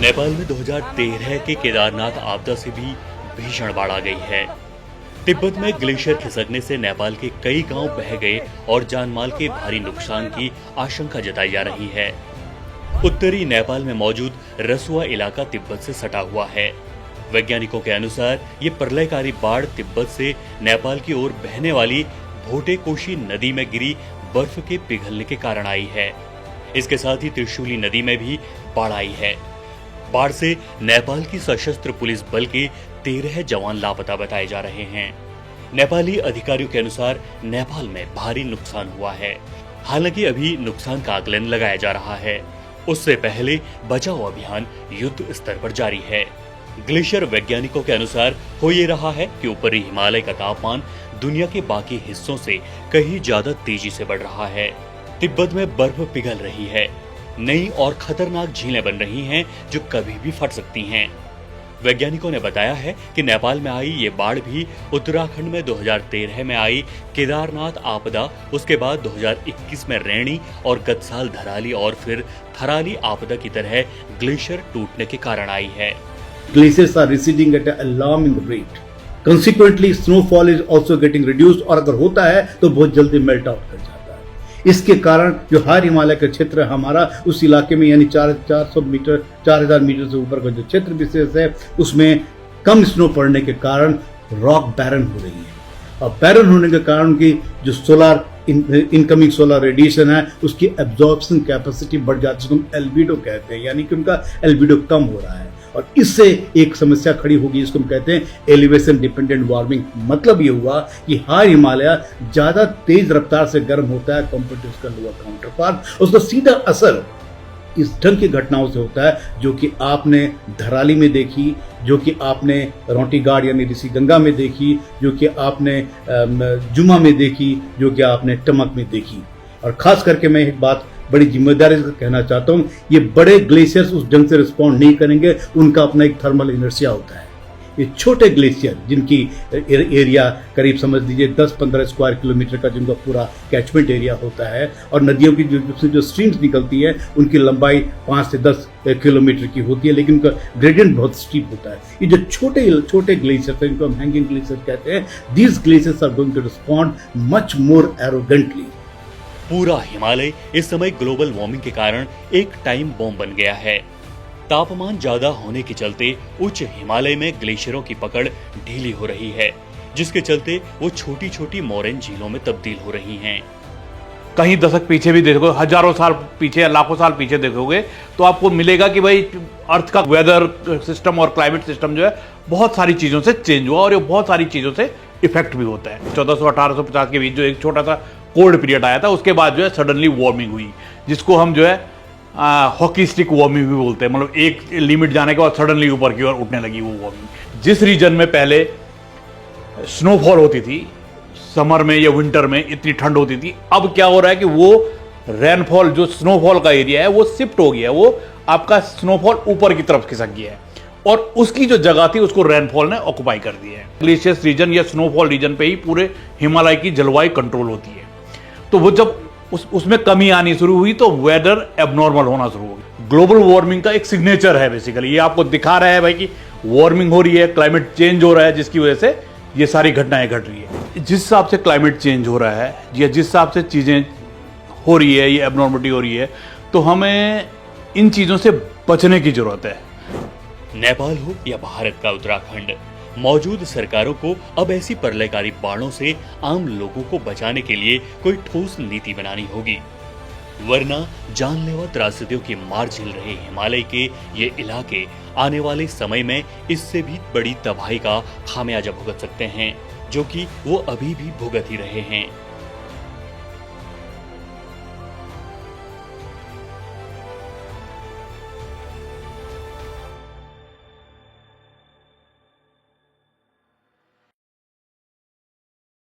नेपाल में 2013 के केदारनाथ आपदा से भी भीषण बाढ़ आ गई है। तिब्बत में ग्लेशियर खिसकने से नेपाल के कई गांव बह गए और जानमाल के भारी नुकसान की आशंका जताई जा रही है। उत्तरी नेपाल में मौजूद रसुआ इलाका तिब्बत से सटा हुआ है। वैज्ञानिकों के अनुसार ये प्रलयकारी बाढ़ तिब्बत से नेपाल की ओर बहने वाली भोटेकोशी नदी में गिरी बर्फ के पिघलने के कारण आई है। इसके साथ ही त्रिशूली नदी में भी बाढ़ आई है। बाढ़ से नेपाल की सशस्त्र पुलिस बल के 13 जवान लापता बताए जा रहे हैं। नेपाली अधिकारियों के अनुसार नेपाल में भारी नुकसान हुआ है। हालांकि अभी नुकसान का आकलन लगाया जा रहा है। उससे पहले बचाव अभियान युद्ध स्तर पर जारी है। ग्लेशियर वैज्ञानिकों के अनुसार हो ये रहा है कि ऊपरी हिमालय का तापमान दुनिया के बाकी हिस्सों से कहीं ज्यादा तेजी से बढ़ रहा है। तिब्बत में बर्फ पिघल रही है। नई और खतरनाक झीलें बन रही हैं जो कभी भी फट सकती हैं। वैज्ञानिकों ने बताया है कि नेपाल में आई ये बाढ़ भी उत्तराखंड में 2013 में आई केदारनाथ आपदा, उसके बाद 2021 में रैणी और गत साल धराली और फिर थराली आपदा की तरह ग्लेशियर टूटने के कारण आई है। Glaciers are receding at an alarming rate. Consequently, snowfall is also getting reduced और अगर होता है तो बहुत जल्दी मेल्ट आउट कर जाता है। इसके कारण जो हायर हिमालय का क्षेत्र है हमारा, उस इलाके में यानी 400 मीटर 4000 मीटर से ऊपर का जो क्षेत्र विशेष है उसमें कम स्नो पड़ने के कारण रॉक बैरन हो रही है। और बैरन होने के कारण की जो सोलर इनकमिंग सोलर रेडिएशन है उसकी एब्जॉर्प्शन कैपेसिटी बढ़ जाती है, जिसको हम एल्बिडो कहते हैं, यानी कि उनका एल्बिडो कम हो रहा है। और इससे एक समस्या खड़ी होगी जिसको हम कहते हैं एलिवेशन डिपेंडेंट वार्मिंग। मतलब ये हुआ कि हायर हिमालय ज्यादा तेज रफ्तार से गर्म होता है कंपेयर टू उसका लोअर काउंटर पार्ट। उसका सीधा असर इस ढंग की घटनाओं से होता है जो कि आपने धराली में देखी, जो कि आपने रोटीगाड़ यानी ऋषि गंगा में देखी, जो कि आपने जुमा में देखी, जो कि आपने टमक में देखी। और खास करके मैं एक बात बड़ी जिम्मेदारी से कहना चाहता हूं, ये बड़े ग्लेशियर्स उस ढंग से रिस्पॉन्ड नहीं करेंगे, उनका अपना एक थर्मल इनर्शिया होता है। ये छोटे ग्लेशियर जिनकी एरिया करीब समझ लीजिए 10-15 स्क्वायर किलोमीटर का जिनका पूरा कैचमेंट एरिया होता है और नदियों की जो स्ट्रीम्स निकलती है उनकी लंबाई 5 से 10 किलोमीटर की होती है, लेकिन उनका ग्रेडियंट बहुत स्टीप होता है। ये जो छोटे ग्लेशियर्स हैं इनको हम हैंगिंग ग्लेशियर कहते हैं। These glaciers are going to respond much more arrogantly. पूरा हिमालय इस समय ग्लोबल वार्मिंग के कारण एक टाइम बॉम्ब बन गया है। तापमान ज्यादा होने के चलते उच्च हिमालय में ग्लेशियरों की पकड़ ढीली हो रही है, जिसके चलते वो छोटी छोटी मोरेन झीलों में तब्दील हो रही हैं। कहीं दशक पीछे भी देखोगे, हजारों साल पीछे या लाखों साल पीछे देखोगे तो आपको मिलेगा कि भाई अर्थ का वेदर सिस्टम और क्लाइमेट सिस्टम जो है बहुत सारी चीजों से चेंज हुआ और ये बहुत सारी चीजों से इफेक्ट भी होता है। 1400-1850 के बीच जो एक छोटा सा कोल्ड पीरियड आया था, उसके बाद जो है सडनली वार्मिंग हुई, जिसको हम जो है हॉकी स्टिक वार्मिंग भी बोलते हैं। मतलब एक लिमिट जाने के बाद सडनली ऊपर की ओर उठने लगी वो वार्मिंग। जिस रीजन में पहले स्नोफॉल होती थी समर में या विंटर में, इतनी ठंड होती थी, अब क्या हो रहा है कि वो रेनफॉल जो स्नोफॉल का एरिया है वो शिफ्ट हो गया है। वो आपका स्नोफॉल ऊपर की तरफ खिसक गया है और उसकी जो जगह थी उसको रेनफॉल ने ऑक्युपाई कर दिया है। ग्लेशियस रीजन या स्नोफॉल रीजन पे ही पूरे हिमालय की जलवायु कंट्रोल होती है। तो वो जब उसमें कमी आनी शुरू हुई तो वेदर एबनॉर्मल होना शुरू हो गया। ग्लोबल वार्मिंग का एक सिग्नेचर है बेसिकली, ये आपको दिखा रहा है भाई कि वार्मिंग हो रही है, क्लाइमेट चेंज हो रहा है, जिसकी वजह से ये सारी घटनाएं घट रही है। जिस हिसाब से क्लाइमेट चेंज हो रहा है या जिस हिसाब से चीजें हो रही है, ये एबनॉर्मलिटी हो रही है, तो हमें इन चीजों से बचने की जरूरत है। नेपाल हो या भारत का उत्तराखंड, मौजूद सरकारों को अब ऐसी प्रलयकारी बाढ़ों से आम लोगों को बचाने के लिए कोई ठोस नीति बनानी होगी, वरना जानलेवा त्रासदियों की मार झेल रहे हिमालय के ये इलाके आने वाले समय में इससे भी बड़ी तबाही का खामियाजा भुगत सकते हैं, जो कि वो अभी भी भुगत ही रहे हैं।